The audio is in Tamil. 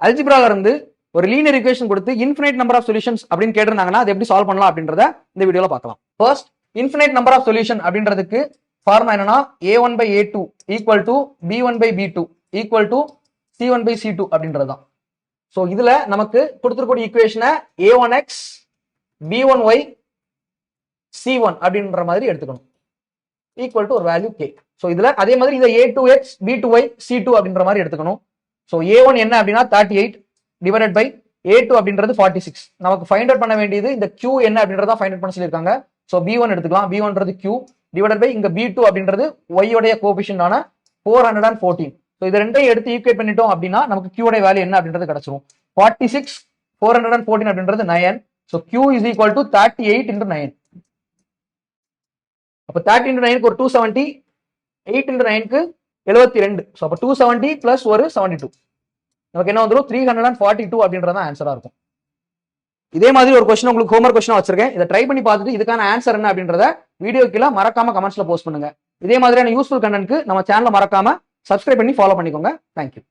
அல்ஜிப்ரால இருந்து ஒரு லீனியர் ஈக்குவேஷன் கொடுத்து இன்ஃபினைட் நம்பர் ஆஃப் சொல்யூஷன்ஸ் அப்படின்னு கேட்டிருந்தாங்கன்னா அது எப்படி சால்வ் பண்ணலாம் அப்படின்றத இந்த வீடியோல பார்க்கலாம். First, infinite number of solution அப்படின்றதுக்கு ஃபார்முலா என்னன்னா a1/a2 equal to b1/b2 equal to c1/c2 அப்படின்றது தான். ஸோ இதுல நமக்கு கொடுத்துருக்கூடிய ஈக்குவேஷனை a1x b1y c1 அப்படின்ற மாதிரி எடுத்துக்கணும் ஈக்குவல் டு ஒரு வேல்யூ k. ஸோ இதுல அதே மாதிரி இதை a2x b2y c2 அப்படின்ற மாதிரி எடுத்துக்கணும். ஸோ a1 என்ன அப்படின்னா 38 டிவைடட் பை a2 அப்படின்றது 46. நமக்கு ஃபைண்ட் அவுட் பண்ண வேண்டியது இந்த q என்ன அப்படின்றத ஃபைண்ட் அவுட் பண்ண சொல்லியிருக்காங்க. ஸோ b1 எடுத்துக்கலாம். b1ன்றது q டிவைடட் பை இங்க b2 அப்படின்றது y உடைய கோஎஃபிஷியன்ட் ஆன 414. ஸோ இது ரெண்டையும் எடுத்து ஈக்குவேட் பண்ணிட்டோம் அப்படின்னா நமக்கு q உடைய வேல்யூ என்ன அப்படின்றது கிடைச்சிரும். 46 414 அப்படின்றது 9. So q is equal to 38 into 9. அப்போ 30 இன்டு 9க்கு ஒரு 270, 8 இன்டு 9க்கு 72. ஸோ அப்போ 270 பிளஸ் ஒரு 72 நமக்கு என்ன வந்துடும் 342 அப்படின்றத ஆன்சரா இருக்கும். இதே மாதிரி ஒரு கொஸ்டின் உங்களுக்கு ஹோம்வொர்க் கொஸ்டினா வச்சிருக்கேன். இதை ட்ரை பண்ணி பார்த்துட்டு இதுக்கான ஆன்சர் என்ன அப்படின்றத வீடியோ கீழே மறக்காம கமெண்ட்ஸ்ல போஸ்ட் பண்ணுங்க. இதே மாதிரியான யூஸ்ஃபுல் கண்டென்ட்க்கு நம்ம சேனலை மறக்காம சப்ஸ்கிரைப் பண்ணி ஃபாலோ பண்ணிக்கோங்க. தேங்க்யூ.